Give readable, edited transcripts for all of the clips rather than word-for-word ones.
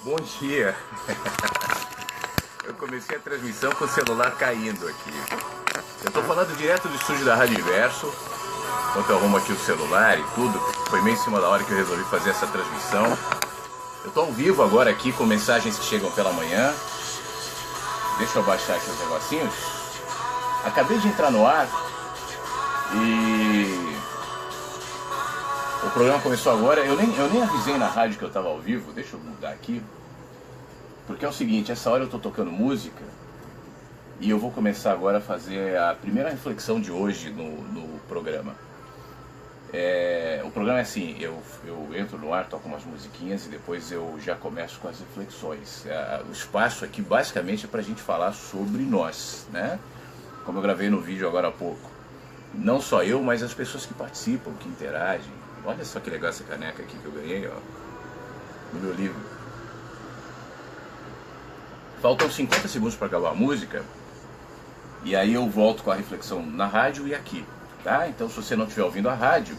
Bom dia! Eu comecei a transmissão com o celular caindo aqui. Eu estou falando direto do estúdio da Rádio Inverso. Enquanto eu arrumo aqui o celular e tudo, foi meio em cima da hora que eu resolvi fazer essa transmissão. Eu estou ao vivo agora aqui com mensagens que chegam pela manhã. Deixa eu baixar aqui os negocinhos. Acabei de entrar no ar e o programa começou agora. Eu nem avisei na rádio que eu estava ao vivo. Deixa eu mudar aqui. Porque é o seguinte, essa hora eu estou tocando música e eu vou começar agora a fazer a primeira reflexão de hoje no programa. O programa é assim, eu entro no ar, toco umas musiquinhas e depois eu já começo com as reflexões. O espaço aqui basicamente é para a gente falar sobre nós, né? Como eu gravei no vídeo agora há pouco. Não só eu, mas as pessoas que participam, que interagem. Olha só que legal essa caneca aqui que eu ganhei, ó, no meu livro. Faltam 50 segundos para acabar a música e aí eu volto com a reflexão na rádio e aqui, tá? Então se você não estiver ouvindo a rádio,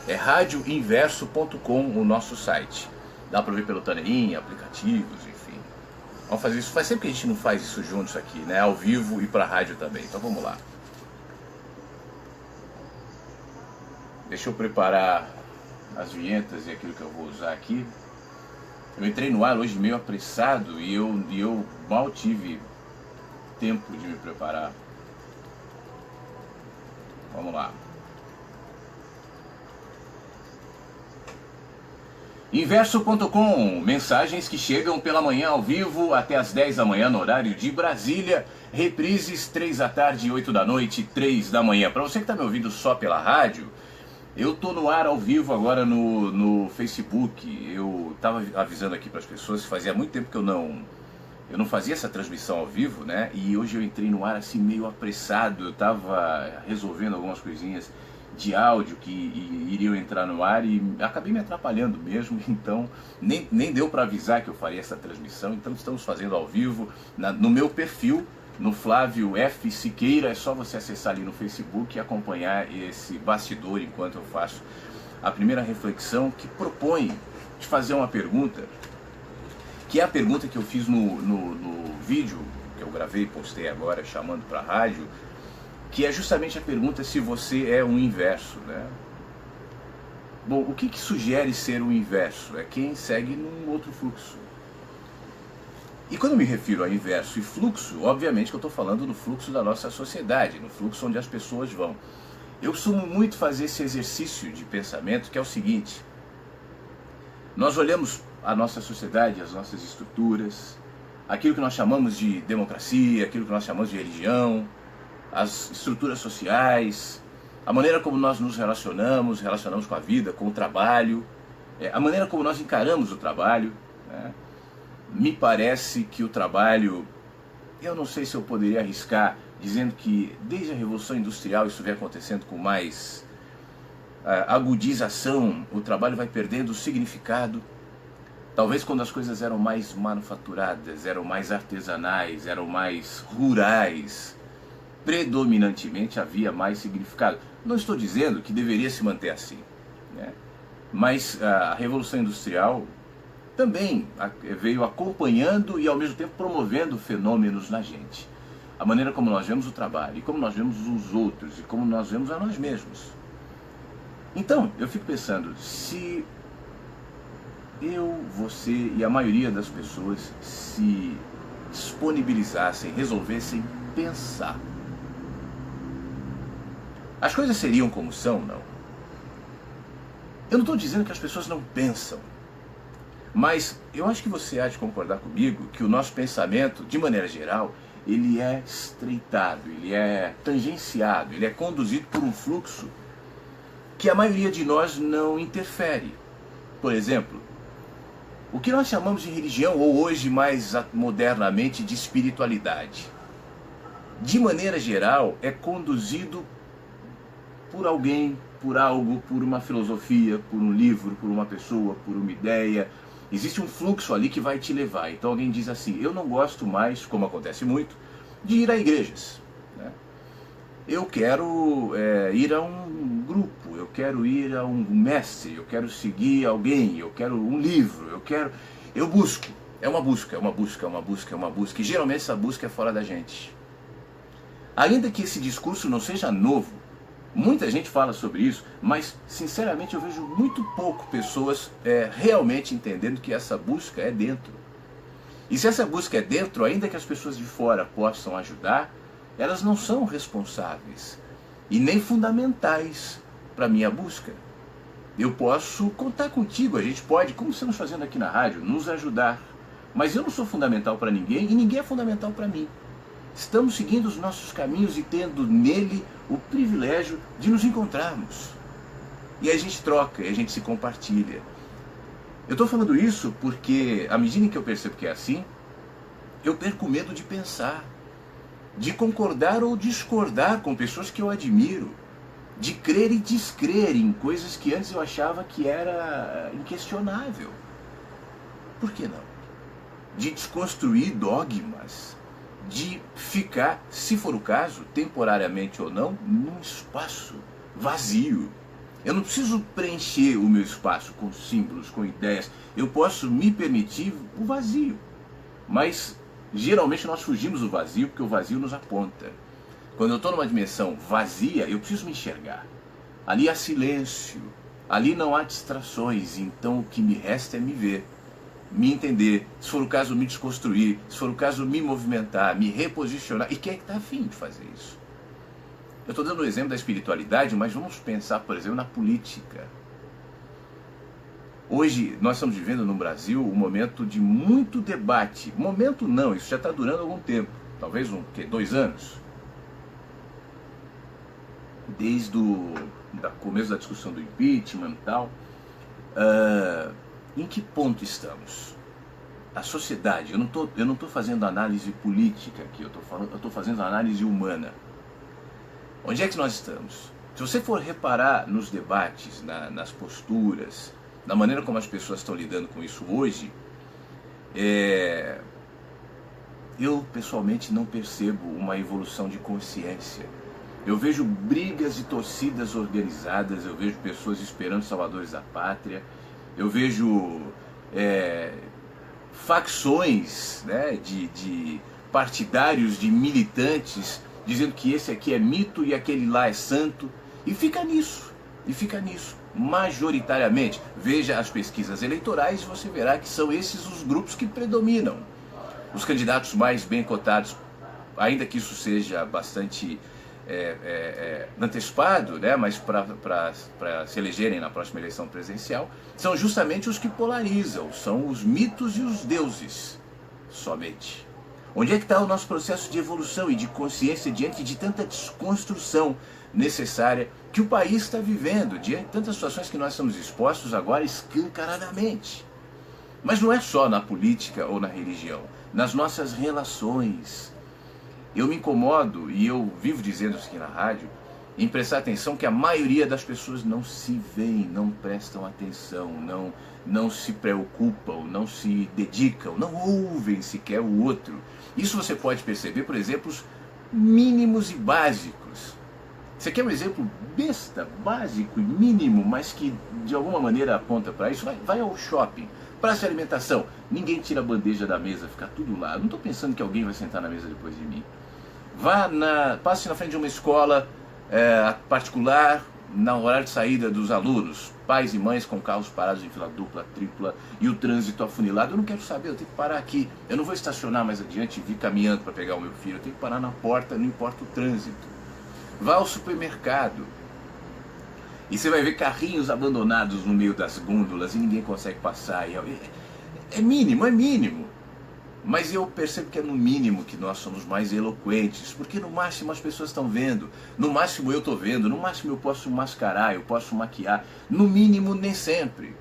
é radioinverso.com o nosso site. Dá para ver pelo Tanerim, aplicativos, enfim. Vamos fazer isso, faz tempo que a gente não faz isso juntos aqui, né? Ao vivo e para a rádio também, então vamos lá. Deixa eu preparar as vinhetas e aquilo que eu vou usar aqui. Eu entrei no ar hoje meio apressado e eu mal tive tempo de me preparar. Vamos lá. Inverso.com, mensagens que chegam pela manhã ao vivo até as 10 da manhã no horário de Brasília. Reprises 3 da tarde, 8 da noite, 3 da manhã. Para você que está me ouvindo só pela rádio, eu tô no ar ao vivo agora no Facebook. Eu estava avisando aqui para as pessoas que fazia muito tempo que eu não fazia essa transmissão ao vivo, né? E hoje eu entrei no ar assim meio apressado. Eu estava resolvendo algumas coisinhas de áudio que iriam entrar no ar e acabei me atrapalhando mesmo. Então nem deu para avisar que eu faria essa transmissão. Então estamos fazendo ao vivo no meu perfil, no Flávio F. Siqueira. É só você acessar ali no Facebook e acompanhar esse bastidor enquanto eu faço a primeira reflexão, que propõe te fazer uma pergunta, que é a pergunta que eu fiz no vídeo que eu gravei e postei agora, chamando para a rádio, que é justamente a pergunta se você é um inverso, né? Bom, o que sugere ser o inverso? É quem segue num outro fluxo. E quando eu me refiro a inverso e fluxo, obviamente que eu estou falando do fluxo da nossa sociedade, no fluxo onde as pessoas vão. Eu costumo muito fazer esse exercício de pensamento, que é o seguinte: nós olhamos a nossa sociedade, as nossas estruturas, aquilo que nós chamamos de democracia, aquilo que nós chamamos de religião, as estruturas sociais, a maneira como nós nos relacionamos com a vida, com o trabalho, a maneira como nós encaramos o trabalho, né? Me parece que o trabalho, eu não sei se eu poderia arriscar dizendo que desde a Revolução Industrial isso vem acontecendo com mais agudização, o trabalho vai perdendo o significado. Talvez quando as coisas eram mais manufaturadas, eram mais artesanais, eram mais rurais, predominantemente havia mais significado. Não estou dizendo que deveria se manter assim, né? Mas a Revolução Industrial também veio acompanhando e ao mesmo tempo promovendo fenômenos na gente. A maneira como nós vemos o trabalho, e como nós vemos os outros, e como nós vemos a nós mesmos. Então, eu fico pensando, se eu, você e a maioria das pessoas se disponibilizassem, resolvessem pensar, as coisas seriam como são, não? Eu não estou dizendo que as pessoas não pensam, mas eu acho que você há de concordar comigo que o nosso pensamento, de maneira geral, ele é estreitado, ele é tangenciado, ele é conduzido por um fluxo que a maioria de nós não interfere. Por exemplo, o que nós chamamos de religião, ou hoje mais modernamente de espiritualidade, de maneira geral é conduzido por alguém, por algo, por uma filosofia, por um livro, por uma pessoa, por uma ideia. Existe um fluxo ali que vai te levar. Então alguém diz assim: eu não gosto mais, como acontece muito, de ir a igrejas, né? Eu quero ir a um grupo, eu quero ir a um mestre, eu quero seguir alguém, eu quero um livro, eu busco. É uma busca, é uma busca, é uma busca, é uma busca. E geralmente essa busca é fora da gente. Ainda que esse discurso não seja novo, muita gente fala sobre isso, mas sinceramente eu vejo muito pouco pessoas realmente entendendo que essa busca é dentro. E se essa busca é dentro, ainda que as pessoas de fora possam ajudar, elas não são responsáveis e nem fundamentais para a minha busca. Eu posso contar contigo, a gente pode, como estamos fazendo aqui na rádio, nos ajudar. Mas eu não sou fundamental para ninguém e ninguém é fundamental para mim. Estamos seguindo os nossos caminhos e tendo nele o privilégio de nos encontrarmos. E a gente troca, e a gente se compartilha. Eu estou falando isso porque, à medida que eu percebo que é assim, eu perco o medo de pensar, de concordar ou discordar com pessoas que eu admiro, de crer e descrer em coisas que antes eu achava que era inquestionável. Por que não? De desconstruir dogmas, de ficar, se for o caso, temporariamente ou não, num espaço vazio. Eu não preciso preencher o meu espaço com símbolos, com ideias. Eu posso me permitir o vazio. Mas geralmente nós fugimos do vazio porque o vazio nos aponta. Quando eu estou numa dimensão vazia, eu preciso me enxergar. Ali há silêncio, ali não há distrações, então o que me resta é me ver, me entender, se for o caso me desconstruir, se for o caso me movimentar, me reposicionar. E quem é que está afim de fazer isso? Eu estou dando o exemplo da espiritualidade, mas vamos pensar, por exemplo, na política. Hoje nós estamos vivendo no Brasil um momento de muito debate. Momento não, isso já está durando algum tempo, talvez 2 anos. Desde o começo da discussão do impeachment e tal. Em que ponto estamos? A sociedade, eu não estou fazendo análise política aqui, eu estou fazendo análise humana. Onde é que nós estamos? Se você for reparar nos debates, nas posturas, na maneira como as pessoas estão lidando com isso hoje, eu pessoalmente não percebo uma evolução de consciência. Eu vejo brigas de torcidas organizadas, eu vejo pessoas esperando salvadores da pátria, eu vejo facções, né, de partidários, de militantes, dizendo que esse aqui é mito e aquele lá é santo, e fica nisso, majoritariamente. Veja as pesquisas eleitorais e você verá que são esses os grupos que predominam. Os candidatos mais bem cotados, ainda que isso seja bastante antecipado, né, mas para se elegerem na próxima eleição presidencial, são justamente os que polarizam, são os mitos e os deuses, somente. Onde é que está o nosso processo de evolução e de consciência diante de tanta desconstrução necessária que o país está vivendo, diante de tantas situações que nós estamos expostos agora escancaradamente? Mas não é só na política ou na religião, nas nossas relações. Eu me incomodo, e eu vivo dizendo isso aqui na rádio, em prestar atenção que a maioria das pessoas não se veem, não prestam atenção, não se preocupam, não se dedicam, não ouvem sequer o outro. Isso você pode perceber por exemplos mínimos e básicos. Você quer um exemplo besta, básico e mínimo, mas que de alguma maneira aponta para isso? Vai ao shopping, praça de alimentação, ninguém tira a bandeja da mesa, fica tudo lá. Eu não estou pensando que alguém vai sentar na mesa depois de mim. Passe na frente de uma escola particular, no horário de saída dos alunos, pais e mães com carros parados em fila dupla, tripla e o trânsito afunilado. Eu não quero saber, eu tenho que parar aqui. Eu não vou estacionar mais adiante e vir caminhando para pegar o meu filho. Eu tenho que parar na porta, não importa o trânsito. Vá ao supermercado e você vai ver carrinhos abandonados no meio das gôndolas e ninguém consegue passar. É mínimo. Mas eu percebo que é no mínimo que nós somos mais eloquentes, porque no máximo as pessoas estão vendo, no máximo eu estou vendo, no máximo eu posso mascarar, eu posso maquiar, no mínimo nem sempre.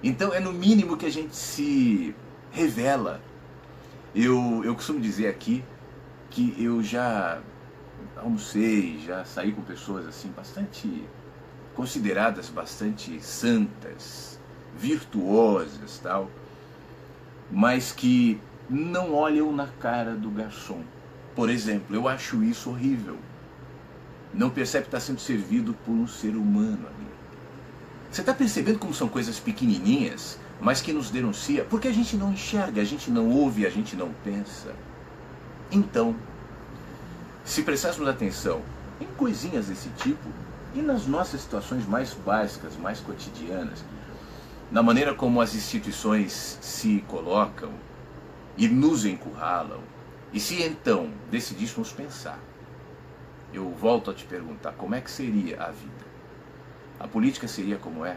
Então é no mínimo que a gente se revela. Eu costumo dizer aqui que eu já almocei, já saí com pessoas assim bastante consideradas bastante santas, virtuosas, tal, mas que não olham na cara do garçom. Por exemplo, eu acho isso horrível. Não percebe que está sendo servido por um ser humano ali. Você está percebendo como são coisas pequenininhas, mas que nos denuncia porque a gente não enxerga, a gente não ouve, a gente não pensa. Então, se prestássemos atenção em coisinhas desse tipo e nas nossas situações mais básicas, mais cotidianas, na maneira como as instituições se colocam e nos encurralam, e se então decidíssemos pensar, eu volto a te perguntar, como é que seria a vida? A política seria como é?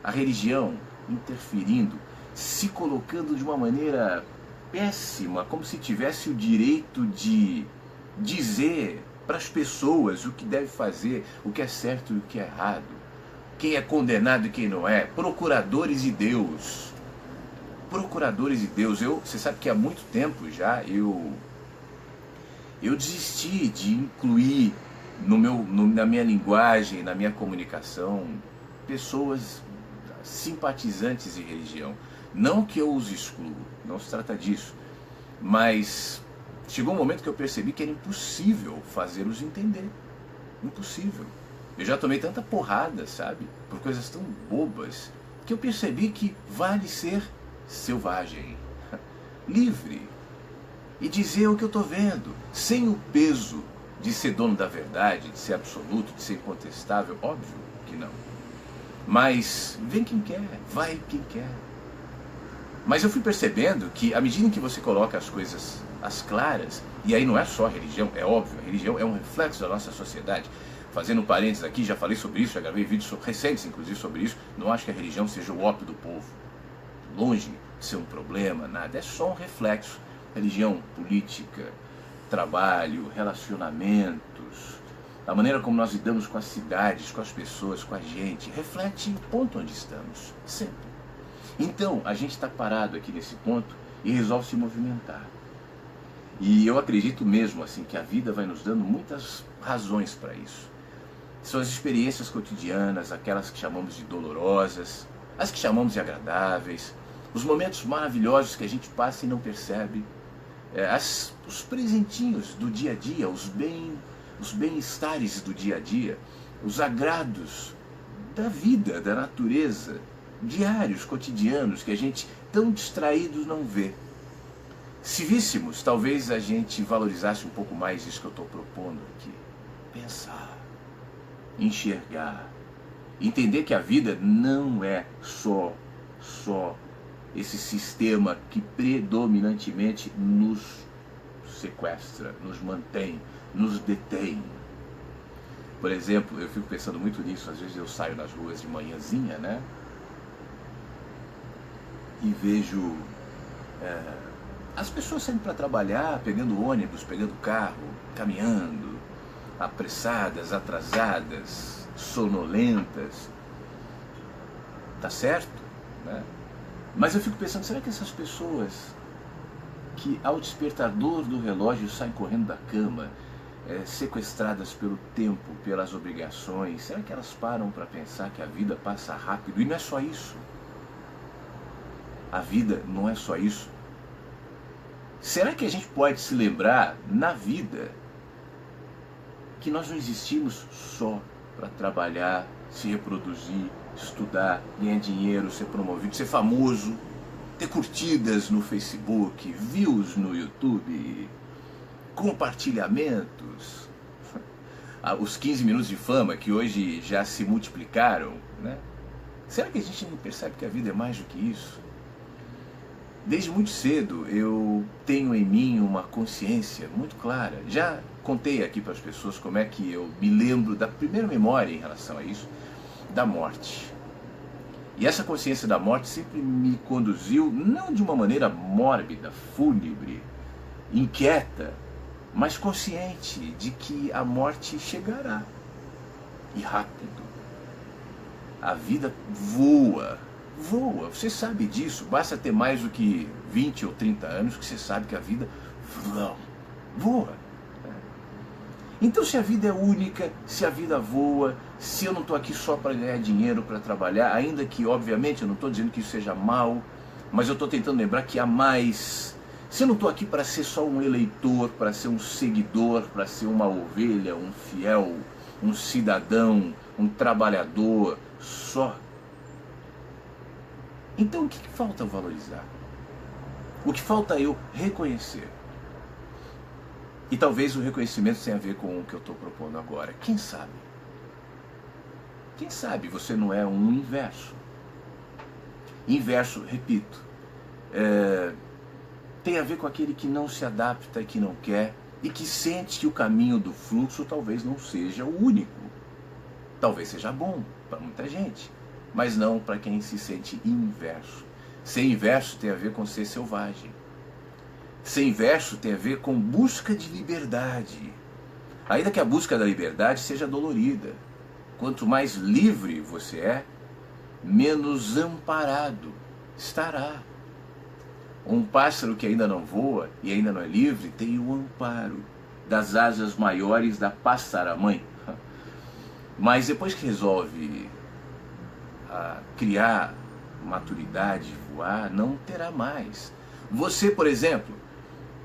A religião interferindo, se colocando de uma maneira péssima, como se tivesse o direito de dizer para as pessoas o que deve fazer, o que é certo e o que é errado, quem é condenado e quem não é, procuradores de Deus. Procuradores de Deus. Você sabe que há muito tempo já eu desisti de incluir na minha linguagem, na minha comunicação, pessoas simpatizantes de religião. Não que eu os excluo, não se trata disso, mas chegou um momento que eu percebi que era impossível fazê-los entender. Impossível. Eu já tomei tanta porrada, sabe, por coisas tão bobas, que eu percebi que vale ser selvagem, livre, e dizer o que eu estou vendo, sem o peso de ser dono da verdade, de ser absoluto, de ser incontestável. Óbvio que não. Mas vem quem quer, vai quem quer. Mas eu fui percebendo que à medida em que você coloca as coisas às claras, e aí não é só a religião, é óbvio, a religião é um reflexo da nossa sociedade. Fazendo um parênteses aqui, já falei sobre isso, já gravei vídeos recentes inclusive sobre isso. Não acho que a religião seja o ópio do povo. Longe de ser um problema, nada, é só um reflexo. Religião, política, trabalho, relacionamentos, a maneira como nós lidamos com as cidades, com as pessoas, com a gente, reflete o ponto onde estamos, sempre. Então, a gente está parado aqui nesse ponto e resolve se movimentar. E eu acredito mesmo assim que a vida vai nos dando muitas razões para isso. São as experiências cotidianas, aquelas que chamamos de dolorosas, as que chamamos de agradáveis, os momentos maravilhosos que a gente passa e não percebe, os presentinhos do dia a dia, os bem-estares do dia a dia, os agrados da vida, da natureza, diários, cotidianos, que a gente, tão distraídos, não vê. Se víssemos, talvez a gente valorizasse um pouco mais isso que eu estou propondo aqui. Pensar, enxergar, entender que a vida não é só esse sistema que predominantemente nos sequestra, nos mantém, nos detém. Por exemplo, eu fico pensando muito nisso, às vezes eu saio nas ruas de manhãzinha, né? E vejo as pessoas saindo para trabalhar, pegando ônibus, pegando carro, caminhando, apressadas, atrasadas, sonolentas. Tá certo, né? Mas eu fico pensando, será que essas pessoas que ao despertador do relógio saem correndo da cama, sequestradas pelo tempo, pelas obrigações, será que elas param para pensar que a vida passa rápido? E não é só isso. A vida não é só isso. Será que a gente pode se lembrar na vida que nós não existimos só para trabalhar, se reproduzir, estudar, ganhar dinheiro, ser promovido, ser famoso, ter curtidas no Facebook, views no YouTube, compartilhamentos, os 15 minutos de fama que hoje já se multiplicaram, né? Será que a gente não percebe que a vida é mais do que isso? Desde muito cedo eu tenho em mim uma consciência muito clara. Já contei aqui para as pessoas como é que eu me lembro da primeira memória em relação a isso, da morte. E essa consciência da morte sempre me conduziu, não de uma maneira mórbida, fúnebre, inquieta, mas consciente de que a morte chegará. E rápido. A vida voa. Voa, você sabe disso, basta ter mais do que 20 ou 30 anos que você sabe que a vida voa. Então se a vida é única, se a vida voa, se eu não estou aqui só para ganhar dinheiro, para trabalhar, ainda que obviamente eu não estou dizendo que isso seja mal, mas eu estou tentando lembrar que há mais. Se eu não estou aqui para ser só um eleitor, para ser um seguidor, para ser uma ovelha, um fiel, um cidadão, um trabalhador, só. Então o que falta eu valorizar? O que falta eu reconhecer? E talvez o reconhecimento tenha a ver com o que eu estou propondo agora. Quem sabe? Quem sabe você não é um inverso? Inverso, repito, tem a ver com aquele que não se adapta e que não quer, e que sente que o caminho do fluxo talvez não seja o único. Talvez seja bom para muita gente, mas não para quem se sente inverso. Ser inverso tem a ver com ser selvagem. Ser inverso tem a ver com busca de liberdade. Ainda que a busca da liberdade seja dolorida. Quanto mais livre você é, menos amparado estará. Um pássaro que ainda não voa e ainda não é livre tem o amparo das asas maiores da pássara-mãe. Mas depois que resolve criar maturidade, voar, não terá mais. Você, por exemplo,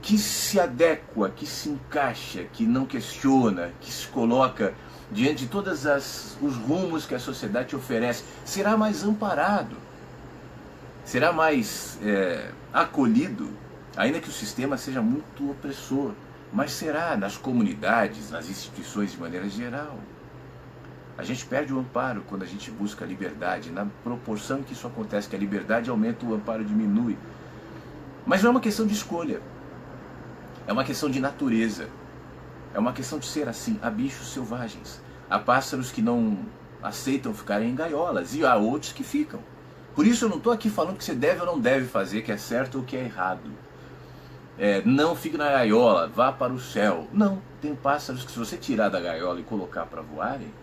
que se adequa, que se encaixa, que não questiona, que se coloca diante de todos os rumos que a sociedade te oferece, será mais amparado, será mais acolhido, ainda que o sistema seja muito opressor, mas será nas comunidades, nas instituições de maneira geral. A gente perde o amparo quando a gente busca a liberdade, na proporção que isso acontece, que a liberdade aumenta, o amparo diminui. Mas não é uma questão de escolha, é uma questão de natureza, é uma questão de ser assim. Há bichos selvagens, há pássaros que não aceitam ficar em gaiolas e há outros que ficam. Por isso eu não estou aqui falando que você deve ou não deve fazer, que é certo ou que é errado. Não fique na gaiola, vá para o céu. Não, tem pássaros que se você tirar da gaiola e colocar para voarem,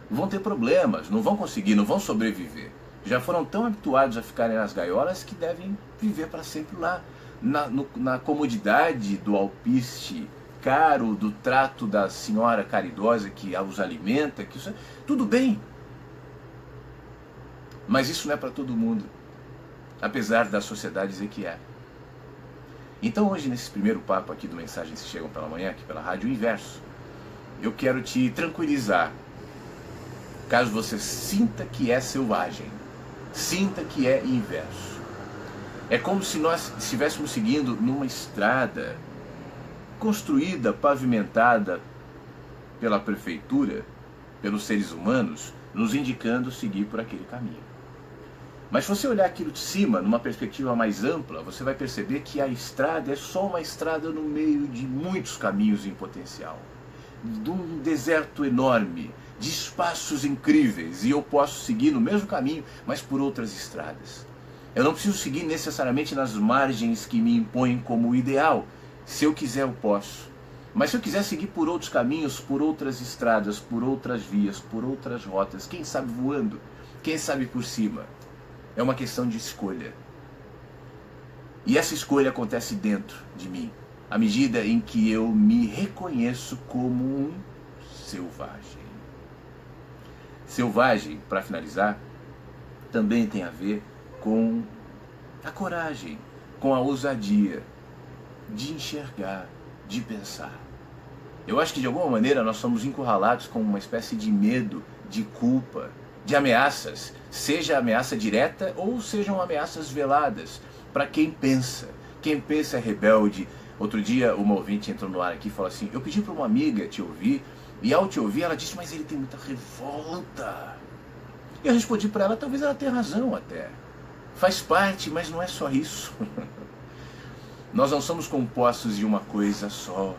vão ter problemas, não vão conseguir, não vão sobreviver. Já foram tão habituados a ficarem nas gaiolas que devem viver para sempre lá, na comodidade do alpiste caro, do trato da senhora caridosa que os alimenta, tudo bem. Mas isso não é para todo mundo, apesar da sociedade dizer que é. Então hoje, nesse primeiro papo aqui do Mensagens que Chegam pela Manhã, aqui pela Rádio Inverso, eu quero te tranquilizar. Caso você sinta que é selvagem, sinta que é inverso. É como se nós estivéssemos seguindo numa estrada construída, pavimentada pela prefeitura, pelos seres humanos, nos indicando seguir por aquele caminho. Mas se você olhar aquilo de cima, numa perspectiva mais ampla, você vai perceber que a estrada é só uma estrada no meio de muitos caminhos em potencial. De um deserto enorme, de espaços incríveis, e eu posso seguir no mesmo caminho, mas por outras estradas. Eu não preciso seguir necessariamente nas margens que me impõem como ideal. Se eu quiser, eu posso. Mas se eu quiser seguir por outros caminhos, por outras estradas, por outras vias, por outras rotas, quem sabe voando, quem sabe por cima, é uma questão de escolha. E essa escolha acontece dentro de mim, à medida em que eu me reconheço como um selvagem. Selvagem, para finalizar, também tem a ver com a coragem, com a ousadia de enxergar, de pensar. Eu acho que de alguma maneira nós somos encurralados com uma espécie de medo, de culpa, de ameaças, seja ameaça direta ou sejam ameaças veladas, para quem pensa. Quem pensa é rebelde. Outro dia uma ouvinte entrou no ar aqui e falou assim: eu pedi para uma amiga te ouvir, e ao te ouvir ela disse, mas ele tem muita revolta. E eu respondi para ela, talvez ela tenha razão até. Faz parte, mas não é só isso. Nós não somos compostos de uma coisa só.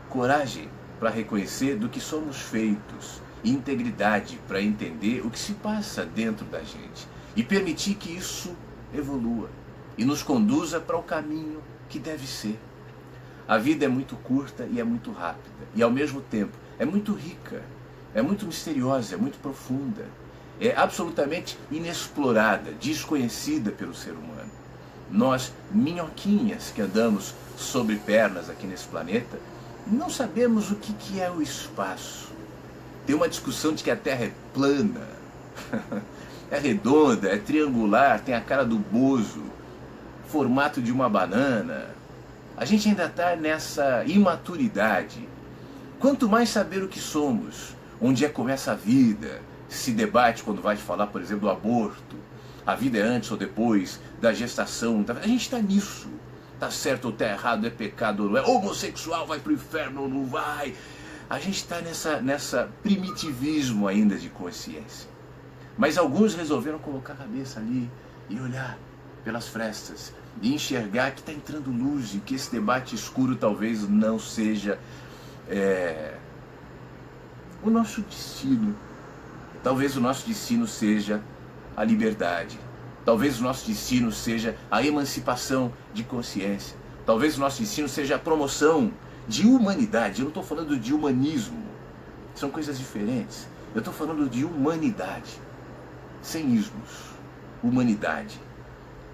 Coragem para reconhecer do que somos feitos. Integridade para entender o que se passa dentro da gente. E permitir que isso evolua. E nos conduza para o caminho que deve ser. A vida é muito curta e é muito rápida. E ao mesmo tempo é muito rica. É muito misteriosa, é muito profunda. É absolutamente inexplorada, desconhecida pelo ser humano. Nós, minhoquinhas que andamos sobre pernas aqui nesse planeta, não sabemos o que é o espaço. Tem uma discussão de que a Terra é plana, é redonda, é triangular, tem a cara do bozo, formato de uma banana. A gente ainda está nessa imaturidade. Quanto mais saber o que somos, onde começa a vida, se debate quando vai falar, por exemplo, do aborto, A vida é antes ou depois da gestação. A gente está nisso. Tá certo ou tá errado, é pecado ou não é. Homossexual vai pro inferno ou não vai. A gente está nessa primitivismo ainda de consciência. Mas alguns resolveram colocar a cabeça ali e olhar pelas frestas e enxergar que está entrando luz e que esse debate escuro talvez não seja o nosso destino. Talvez o nosso destino seja a liberdade. Talvez o nosso destino seja a emancipação de consciência. Talvez o nosso destino seja a promoção de humanidade. Eu não estou falando de humanismo. São coisas diferentes. Eu estou falando de humanidade. Sem ismos. Humanidade.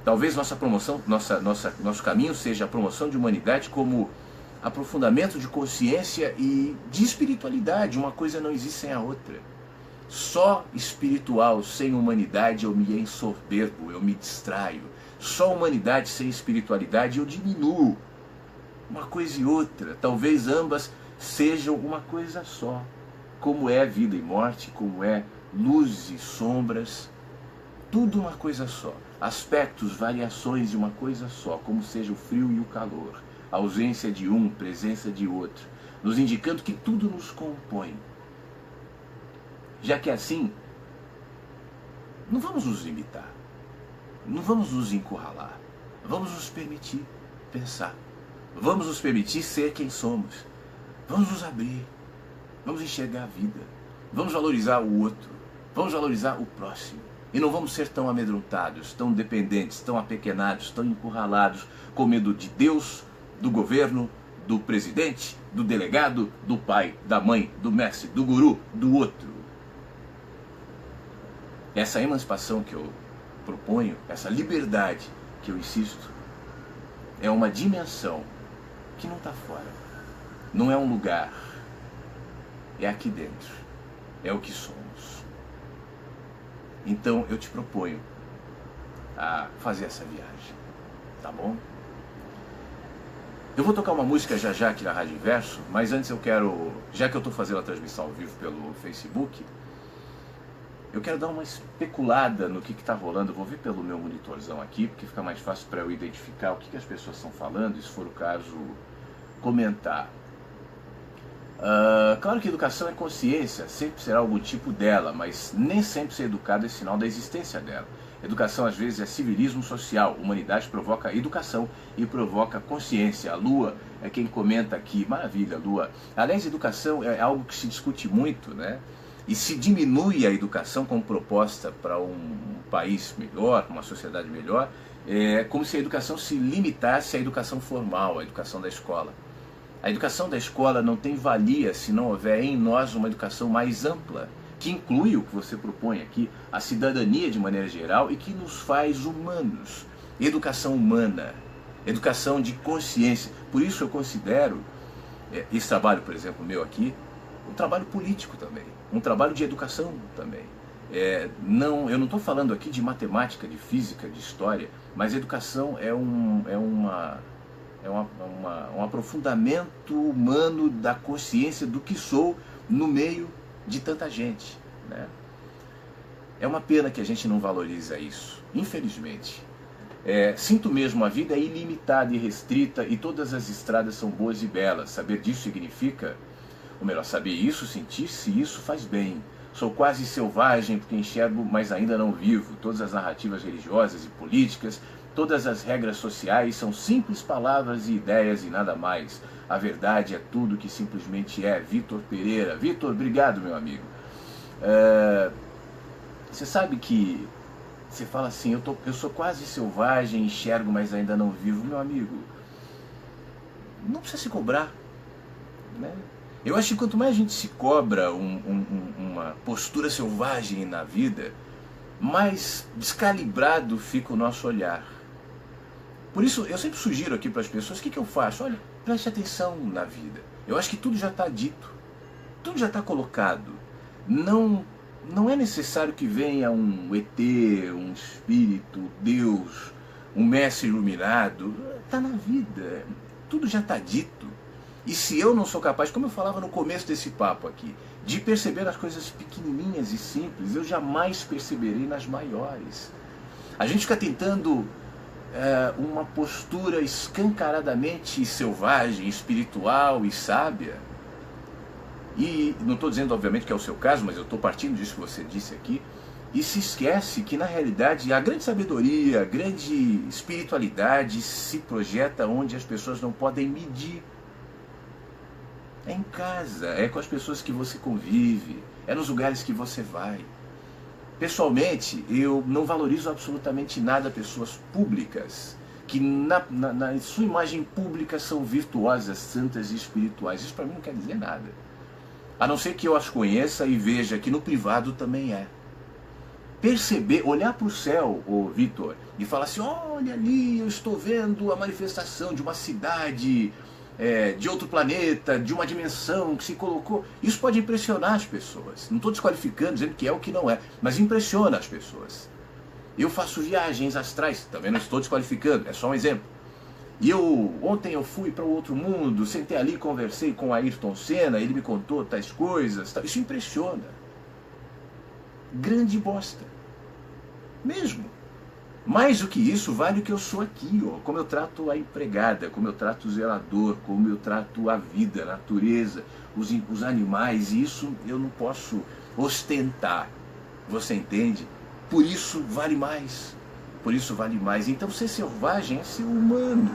Talvez nossa promoção, nosso caminho seja a promoção de humanidade como aprofundamento de consciência e de espiritualidade. Uma coisa não existe sem a outra. Só espiritual sem humanidade eu me ensoberbo, eu me distraio. Só humanidade sem espiritualidade eu diminuo. Uma coisa e outra, talvez ambas sejam uma coisa só. Como é vida e morte, como é luz e sombras, tudo uma coisa só. Aspectos, variações de uma coisa só, como seja o frio e o calor. A ausência de um, presença de outro, nos indicando que tudo nos compõe. Já que é assim, não vamos nos limitar, não vamos nos encurralar, vamos nos permitir pensar, vamos nos permitir ser quem somos, vamos nos abrir, vamos enxergar a vida, vamos valorizar o outro, vamos valorizar o próximo. E não vamos ser tão amedrontados, tão dependentes, tão apequenados, tão encurralados, com medo de Deus, do governo, do presidente, do delegado, do pai, da mãe, do mestre, do guru, do outro. Essa emancipação que eu proponho, essa liberdade que eu insisto, é uma dimensão que não está fora. Não é um lugar. É aqui dentro. É o que somos. Então eu te proponho a fazer essa viagem. Tá bom? Eu vou tocar uma música já já aqui na Rádio Inverso, mas antes eu quero, já que eu estou fazendo a transmissão ao vivo pelo Facebook, eu quero dar uma especulada no que está rolando. Eu vou ver pelo meu monitorzão aqui, porque fica mais fácil para eu identificar o que as pessoas estão falando, e se for o caso, comentar. Claro que educação é consciência, sempre será algum tipo dela, mas nem sempre ser educado é sinal da existência dela. Educação às vezes é civilismo social, humanidade provoca educação e provoca consciência. A Lua é quem comenta aqui, maravilha, Lua. Aliás, educação é algo que se discute muito, né? E se diminui a educação como proposta para um país melhor, uma sociedade melhor, é como se a educação se limitasse à educação formal, à educação da escola. A educação da escola não tem valia se não houver em nós uma educação mais ampla, que inclui o que você propõe aqui, a cidadania de maneira geral e que nos faz humanos. Educação humana, educação de consciência. Por isso eu considero esse trabalho, por exemplo, meu aqui, um trabalho político também, um trabalho de educação também. Eu não estou falando aqui de matemática, de física, de história, mas educação é um aprofundamento humano da consciência do que sou no meio de tanta gente, né? É uma pena que a gente não valoriza isso, infelizmente. Sinto mesmo, a vida é ilimitada e restrita e todas as estradas são boas e belas. Saber disso significa, ou melhor, saber isso, sentir-se isso faz bem. Sou quase selvagem porque enxergo, mas ainda não vivo. Todas as narrativas religiosas e políticas, todas as regras sociais são simples palavras e ideias e nada mais. A verdade é tudo que simplesmente é. Vitor Pereira. Vitor, obrigado, meu amigo. Você sabe que você fala assim, eu sou quase selvagem, enxergo, mas ainda não vivo. Meu amigo, não precisa se cobrar, né? Eu acho que quanto mais a gente se cobra uma postura selvagem na vida, mais descalibrado fica o nosso olhar. Por isso, eu sempre sugiro aqui para as pessoas, o que eu faço? Olha, preste atenção na vida. Eu acho que tudo já está dito, tudo já está colocado. Não é necessário que venha um ET, um espírito, Deus, um mestre iluminado. Está na vida, tudo já está dito. E se eu não sou capaz, como eu falava no começo desse papo aqui, de perceber as coisas pequenininhas e simples, eu jamais perceberei nas maiores. A gente fica tentando uma postura escancaradamente selvagem, espiritual e sábia. E não estou dizendo, obviamente, que é o seu caso, mas eu estou partindo disso que você disse aqui. E se esquece que, na realidade, a grande sabedoria, a grande espiritualidade se projeta onde as pessoas não podem medir. É em casa, é com as pessoas que você convive, é nos lugares que você vai. Pessoalmente, eu não valorizo absolutamente nada pessoas públicas, que na sua imagem pública são virtuosas, santas e espirituais. Isso para mim não quer dizer nada. A não ser que eu as conheça e veja que no privado também é. Perceber, olhar para o céu, ô Vitor, e falar assim, olha ali, eu estou vendo a manifestação de uma cidade, de outro planeta, de uma dimensão que se colocou. Isso pode impressionar as pessoas. Não estou desqualificando, dizendo que é o que não é, mas impressiona as pessoas. Eu faço viagens astrais, também não estou desqualificando, é só um exemplo. E ontem eu fui para o outro mundo, sentei ali, conversei com Ayrton Senna, ele me contou tais coisas, isso impressiona. Grande bosta. Mesmo. Mais do que isso, vale o que eu sou aqui, ó. Como eu trato a empregada, como eu trato o zelador, como eu trato a vida, a natureza, os animais, e isso eu não posso ostentar. Você entende? Por isso vale mais. Por isso vale mais. Então ser selvagem é ser humano.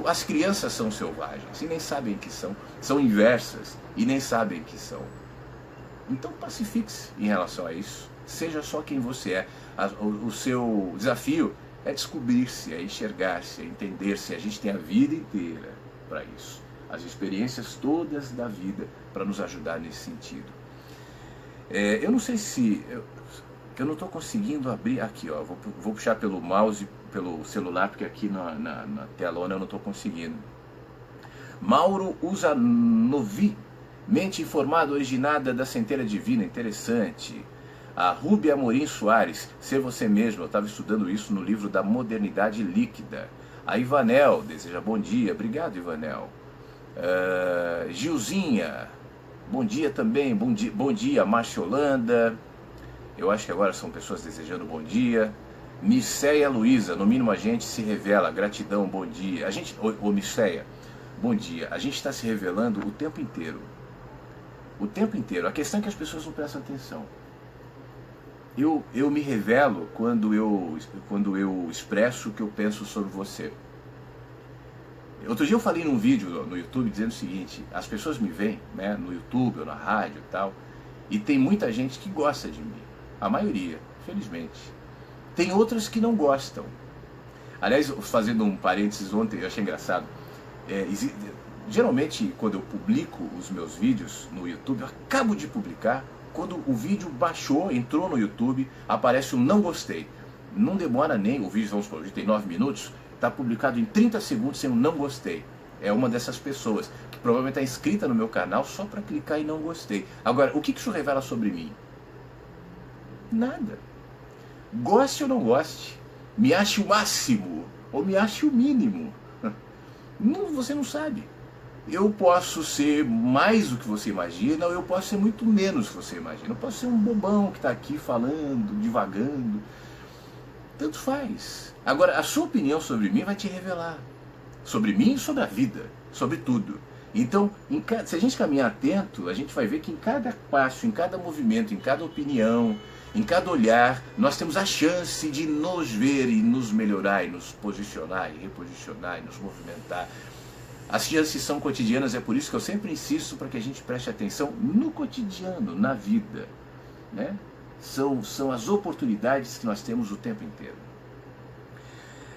As crianças são selvagens e nem sabem que são. São inversas e nem sabem que são. Então pacifique-se em relação a isso. Seja só quem você é. O seu desafio é descobrir-se, é enxergar-se, é entender-se. A gente tem a vida inteira para isso. As experiências todas da vida para nos ajudar nesse sentido. Eu não sei se... Eu não estou conseguindo abrir... Aqui, ó. Vou puxar pelo mouse, pelo celular, porque aqui na telona eu não estou conseguindo. Mauro usa Novi. Mente informada, originada da centelha divina, interessante. A Rúbia Amorim Soares, Ser Você Mesmo, eu estava estudando isso no livro da Modernidade Líquida. A Ivanel, deseja bom dia, obrigado Ivanel. Gilzinha, bom dia também, bom dia Márcia Holanda. Eu acho que agora são pessoas desejando bom dia. Miceia Luiza, no mínimo a gente se revela, gratidão, bom dia. Ô Miceia, bom dia, a gente está se revelando o tempo inteiro. O tempo inteiro. A questão é que as pessoas não prestam atenção. Eu me revelo quando eu expresso o que eu penso sobre você. Outro dia eu falei num vídeo no YouTube dizendo o seguinte, as pessoas me veem, né, no YouTube ou na rádio e tal, e tem muita gente que gosta de mim. A maioria, felizmente. Tem outras que não gostam. Aliás, fazendo um parênteses ontem, eu achei engraçado. Geralmente, quando eu publico os meus vídeos no YouTube, eu acabo de publicar, quando o vídeo baixou, entrou no YouTube, aparece um não gostei. Não demora nem, o vídeo, vamos supor, o vídeo tem 9 minutos, está publicado em 30 segundos sem um não gostei. É uma dessas pessoas, que provavelmente está inscrita no meu canal só para clicar em não gostei. Agora, o que isso revela sobre mim? Nada. Goste ou não goste, me ache o máximo, ou me ache o mínimo. Não, você não sabe. Eu posso ser mais do que você imagina, ou eu posso ser muito menos do que você imagina. Eu posso ser um bobão que está aqui falando, divagando. Tanto faz. Agora, a sua opinião sobre mim vai te revelar. Sobre mim e sobre a vida. Sobre tudo. Então, se a gente caminhar atento, a gente vai ver que em cada passo, em cada movimento, em cada opinião, em cada olhar, nós temos a chance de nos ver e nos melhorar, e nos posicionar, e reposicionar, e nos movimentar. As chances são cotidianas, é por isso que eu sempre insisto para que a gente preste atenção no cotidiano, na vida, né? São as oportunidades que nós temos o tempo inteiro.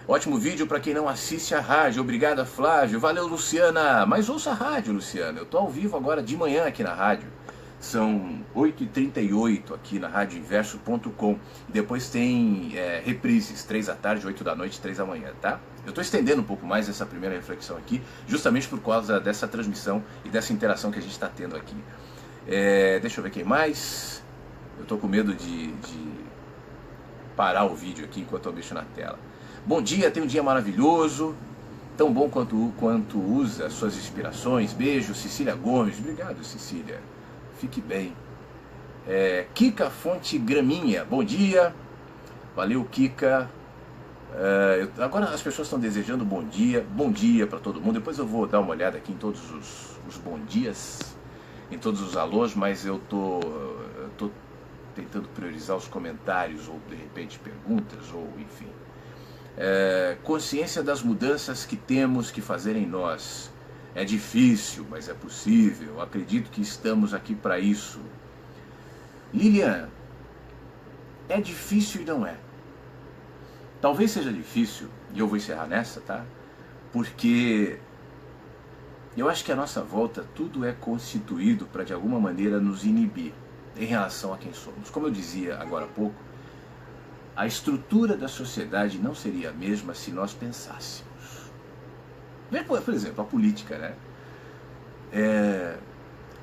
Ótimo vídeo para quem não assiste a rádio. Obrigado, Flávio. Valeu, Luciana. Mas ouça a rádio, Luciana. Eu estou ao vivo agora de manhã aqui na rádio. São 8h38 aqui na radioinverso.com. Depois tem reprises, 3 da tarde, 8 da noite, 3 da manhã, tá? Eu estou estendendo um pouco mais essa primeira reflexão aqui, justamente por causa dessa transmissão e dessa interação que a gente está tendo aqui. Deixa eu ver quem mais. Eu estou com medo de parar o vídeo aqui enquanto eu mexo na tela. Bom dia, tem um dia maravilhoso, tão bom quanto usa suas inspirações. Beijo, Cecília Gomes. Obrigado, Cecília. Fique bem. Kika Fonte Graminha, bom dia. Valeu, Kika. Agora as pessoas estão desejando bom dia para todo mundo. Depois eu vou dar uma olhada aqui em todos os bom dias, em todos os alôs, mas eu tô tentando priorizar os comentários ou de repente perguntas ou enfim. Consciência das mudanças que temos que fazer em nós. É difícil, mas é possível. Acredito que estamos aqui para isso. Lilian, é difícil e não é. Talvez seja difícil, e eu vou encerrar nessa, tá? Porque eu acho que a nossa volta tudo é constituído para de alguma maneira nos inibir em relação a quem somos. Como eu dizia agora há pouco, a estrutura da sociedade não seria a mesma se nós pensássemos. Por exemplo, a política, né?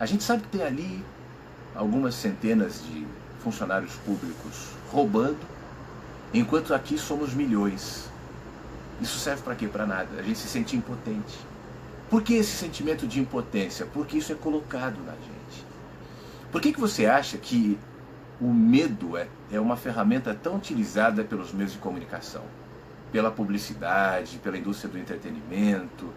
A gente sabe que tem ali algumas centenas de funcionários públicos roubando, enquanto aqui somos milhões. Isso serve para quê? Para nada. A gente se sente impotente. Por que esse sentimento de impotência? Porque isso é colocado na gente. Por que você acha que o medo é uma ferramenta tão utilizada pelos meios de comunicação? Pela publicidade, pela indústria do entretenimento.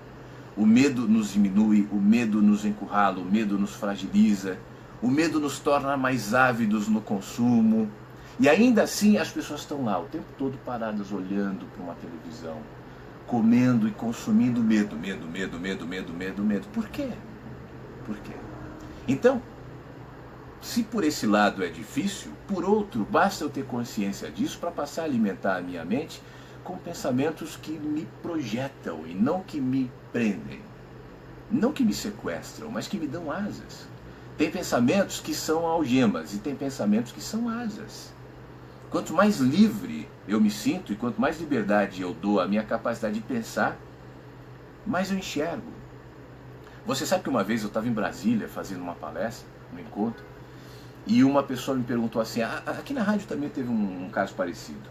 O medo nos diminui, o medo nos encurrala, o medo nos fragiliza, o medo nos torna mais ávidos no consumo. E ainda assim as pessoas estão lá o tempo todo paradas olhando para uma televisão, comendo e consumindo medo. Por quê? Por quê? Então, se por esse lado é difícil, por outro, basta eu ter consciência disso para passar a alimentar a minha mente com pensamentos que me projetam e não que me prendem. Não que me sequestram, mas que me dão asas. Tem pensamentos que são algemas e tem pensamentos que são asas. Quanto mais livre eu me sinto e quanto mais liberdade eu dou à minha capacidade de pensar, mais eu enxergo. Você sabe que uma vez eu estava em Brasília fazendo uma palestra, um encontro, e uma pessoa me perguntou assim, aqui na rádio também teve um caso parecido.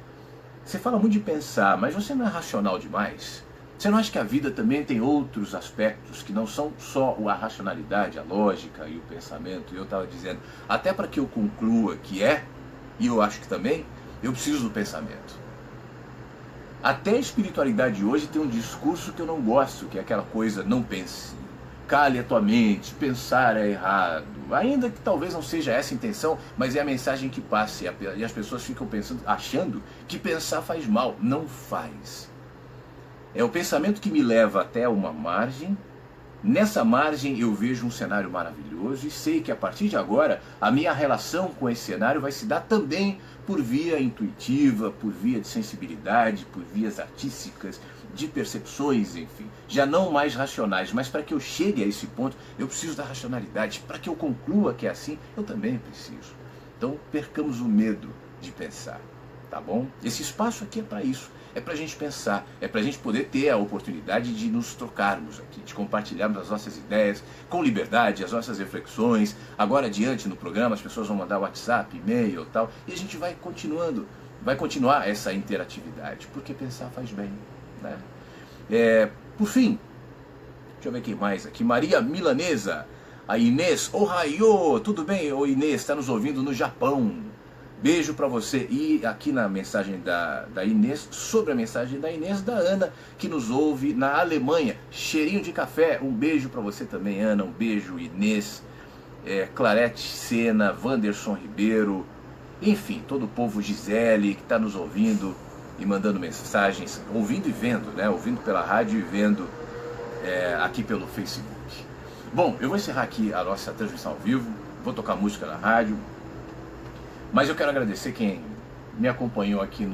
Você fala muito de pensar, mas você não é racional demais? Você não acha que a vida também tem outros aspectos que não são só a racionalidade, a lógica e o pensamento? E eu estava dizendo, até para que eu conclua que e eu acho que também, eu preciso do pensamento. Até a espiritualidade hoje tem um discurso que eu não gosto, que é aquela coisa, não pense, cale a tua mente, pensar é errado. Ainda que talvez não seja essa a intenção, mas é a mensagem que passa. E as pessoas ficam pensando, achando que pensar faz mal. Não faz. É o pensamento que me leva até uma margem. Nessa margem eu vejo um cenário maravilhoso e sei que a partir de agora a minha relação com esse cenário vai se dar também por via intuitiva, por via de sensibilidade, por vias artísticas, de percepções, enfim. Já não mais racionais, mas para que eu chegue a esse ponto eu preciso da racionalidade. Para que eu conclua que é assim, eu também preciso. Então percamos o medo de pensar, tá bom? Esse espaço aqui é para isso. É para a gente pensar, é para a gente poder ter a oportunidade de nos trocarmos aqui, de compartilharmos as nossas ideias com liberdade, as nossas reflexões. Agora adiante no programa as pessoas vão mandar WhatsApp, e-mail e tal, e a gente vai continuar essa interatividade, porque pensar faz bem, né? Por fim, deixa eu ver quem mais aqui, Maria Milanesa, a Inês, Ohayô, tudo bem? Ô Inês, está nos ouvindo no Japão. Beijo para você. E aqui na mensagem da Inês, sobre a mensagem da Inês, da Ana, que nos ouve na Alemanha. Cheirinho de café. Um beijo para você também, Ana. Um beijo, Inês, Clarete Sena, Wanderson Ribeiro, enfim, todo o povo, Gisele, que está nos ouvindo e mandando mensagens, ouvindo e vendo, né? Ouvindo pela rádio e vendo aqui pelo Facebook. Bom, eu vou encerrar aqui a nossa transmissão ao vivo. Vou tocar música na rádio. Mas eu quero agradecer quem me acompanhou aqui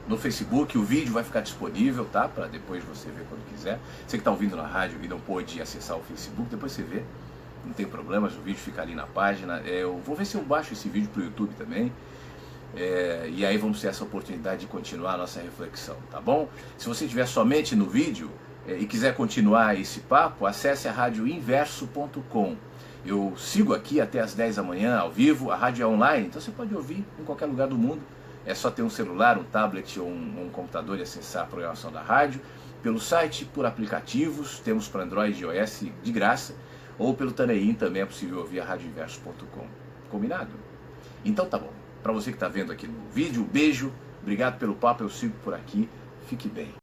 no Facebook. O vídeo vai ficar disponível, tá? Para depois você ver quando quiser. Você que está ouvindo na rádio e não pôde acessar o Facebook, depois você vê. Não tem problemas, o vídeo fica ali na página. Eu vou ver se eu baixo esse vídeo para o YouTube também. E aí vamos ter essa oportunidade de continuar a nossa reflexão, tá bom? Se você estiver somente no vídeo e quiser continuar esse papo, acesse a radioinverso.com. Eu sigo aqui até as 10 da manhã, ao vivo, a rádio é online, então você pode ouvir em qualquer lugar do mundo. É só ter um celular, um tablet ou um computador e acessar a programação da rádio. Pelo site, por aplicativos, temos para Android e iOS de graça. Ou pelo Taneim também é possível ouvir a radioinverso.com. Combinado? Então tá bom. Para você que está vendo aqui no vídeo, beijo, obrigado pelo papo, eu sigo por aqui, fique bem.